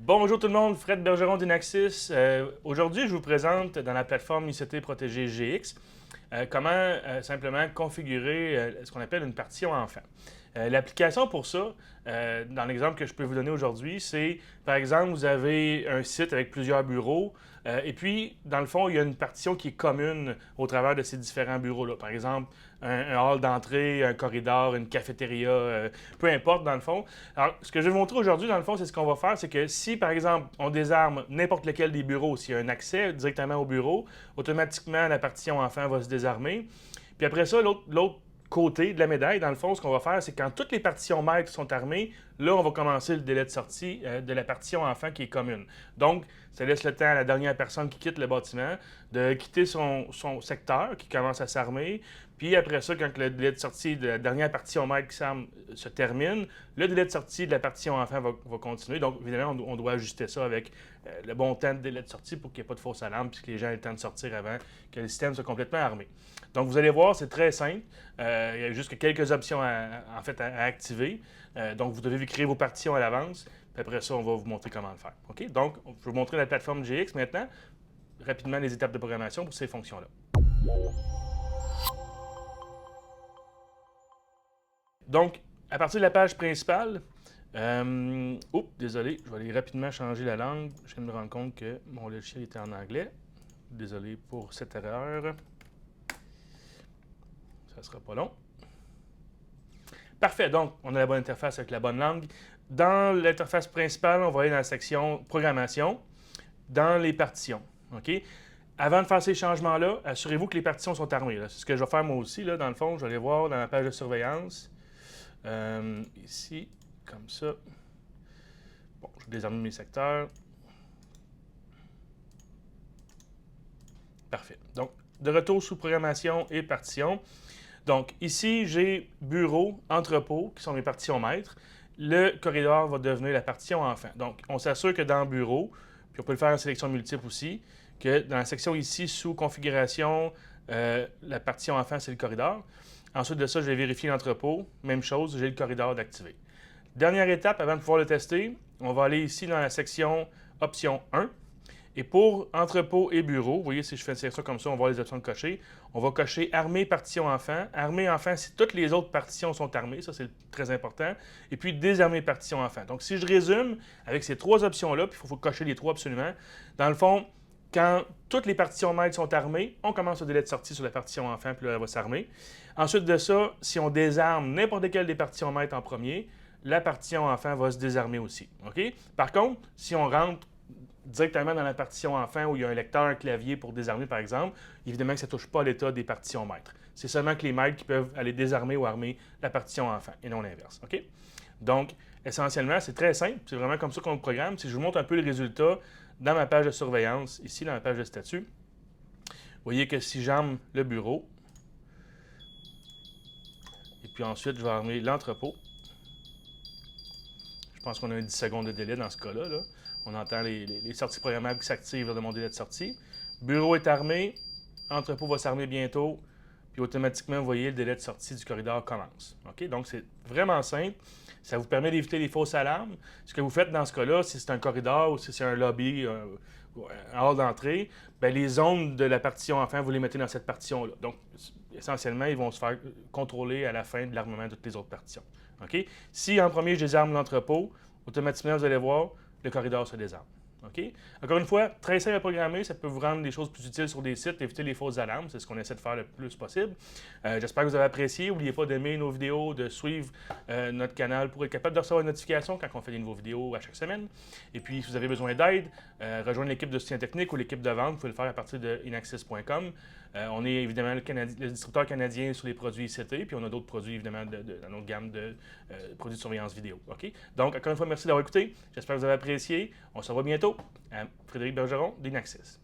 Bonjour tout le monde, Fred Bergeron d'Inaxis. Aujourd'hui, je vous présente dans la plateforme ICT Protégée GX comment simplement configurer ce qu'on appelle une partition enfant. L'application pour ça, dans l'exemple que je peux vous donner aujourd'hui, c'est par exemple, vous avez un site avec plusieurs bureaux et puis, dans le fond, il y a une partition qui est commune au travers de ces différents bureaux-là. Par exemple, un hall d'entrée, un corridor, une cafétéria, peu importe dans le fond. Alors, ce que je vais vous montrer aujourd'hui, dans le fond, c'est ce qu'on va faire, c'est que si, par exemple, on désarme n'importe lequel des bureaux, s'il y a un accès directement au bureau, automatiquement, la partition enfant va se désarmer. Puis après ça, l'autre côté de la médaille, dans le fond, ce qu'on va faire, c'est quand toutes les partitions maîtres sont armées, là, on va commencer le délai de sortie de la partition enfant qui est commune. Donc, ça laisse le temps à la dernière personne qui quitte le bâtiment de quitter son secteur, qui commence à s'armer. Puis après ça, quand le délai de sortie de la dernière partition maître qui s'arme se termine, le délai de sortie de la partition enfant va continuer. Donc, évidemment, on doit ajuster ça avec le bon temps de délai de sortie pour qu'il n'y ait pas de fausse alarme puis que les gens aient le temps de sortir avant que le système soit complètement armé. Donc, vous allez voir, c'est très simple. Il y a juste quelques options à activer. Donc, vous devez créer vos partitions à l'avance. Puis après ça, on va vous montrer comment le faire. OK? Donc, je vais vous montrer la plateforme GX maintenant. Rapidement, les étapes de programmation pour ces fonctions-là. Donc, à partir de la page principale, désolé, je vais aller rapidement changer la langue. Je viens de me rendre compte que mon logiciel était en anglais. Désolé pour cette erreur. Ça ne sera pas long. Parfait, donc on a la bonne interface avec la bonne langue. Dans l'interface principale, on va aller dans la section Programmation, dans les partitions. OK? Avant de faire ces changements-là, assurez-vous que les partitions sont armées. C'est ce que je vais faire moi aussi. Là, dans le fond, je vais aller voir dans la page de surveillance. Ici, comme ça. Bon, je vais désarmer mes secteurs. Parfait. Donc, de retour sous Programmation et Partition. Donc, ici, j'ai bureau, entrepôt, qui sont mes partitions maîtres. Le corridor va devenir la partition enfant. Donc, on s'assure que dans bureau, puis on peut le faire en sélection multiple aussi, que dans la section ici, sous configuration, la partition enfant, c'est le corridor. Ensuite de ça, je vais vérifier l'entrepôt. Même chose, j'ai le corridor d'activer. Dernière étape, avant de pouvoir le tester, on va aller ici dans la section Option 1. Et pour entrepôt et bureau, vous voyez, si je fais ça comme ça, on va voir les options de cocher. On va cocher armée, partition enfant. Armée enfant, si toutes les autres partitions sont armées, ça c'est très important. Et puis désarmée partition enfant. Donc si je résume, avec ces trois options-là, puis il faut cocher les trois absolument, dans le fond, quand toutes les partitions maîtres sont armées, on commence le délai de sortie sur la partition enfant, puis là, elle va s'armer. Ensuite de ça, si on désarme n'importe quelle des partitions maîtres en premier, la partition enfant va se désarmer aussi. OK? Par contre, si on rentre directement dans la partition enfant où il y a un lecteur, un clavier pour désarmer, par exemple, évidemment que ça ne touche pas l'état des partitions maîtres. C'est seulement que les maîtres qui peuvent aller désarmer ou armer la partition enfant et non l'inverse. OK? Donc, essentiellement, c'est très simple. C'est vraiment comme ça qu'on le programme. Si je vous montre un peu le résultat dans ma page de surveillance, ici, dans la page de statut, vous voyez que si j'arme le bureau, et puis ensuite, je vais armer l'entrepôt. Je pense qu'on a 10 secondes de délai dans ce cas-là. Là. On entend les sorties programmables qui s'activent de mon délai de sortie. Bureau est armé, entrepôt va s'armer bientôt, puis automatiquement, vous voyez, le délai de sortie du corridor commence. OK? Donc, c'est vraiment simple. Ça vous permet d'éviter les fausses alarmes. Ce que vous faites dans ce cas-là, si c'est un corridor ou si c'est un lobby, un hall d'entrée, bien, les zones de la partition enfant, vous les mettez dans cette partition-là. Donc, essentiellement, ils vont se faire contrôler à la fin de l'armement de toutes les autres partitions. OK? Si en premier, je désarme l'entrepôt, automatiquement, vous allez voir, le corridor se désarme. OK? Encore une fois, très simple à programmer, ça peut vous rendre des choses plus utiles sur des sites, éviter les fausses alarmes, c'est ce qu'on essaie de faire le plus possible. J'espère que vous avez apprécié. N'oubliez pas d'aimer nos vidéos, de suivre notre canal pour être capable de recevoir une notification quand on fait des nouveaux vidéos à chaque semaine. Et puis, si vous avez besoin d'aide, rejoindre l'équipe de soutien technique ou l'équipe de vente, vous pouvez le faire à partir de inaxis.com. On est évidemment le distributeur canadien sur les produits ICT, puis on a d'autres produits évidemment dans notre gamme de produits de surveillance vidéo. OK? Donc, encore une fois, merci d'avoir écouté. J'espère que vous avez apprécié. On se revoit bientôt. Frédéric Bergeron d'Inaxis.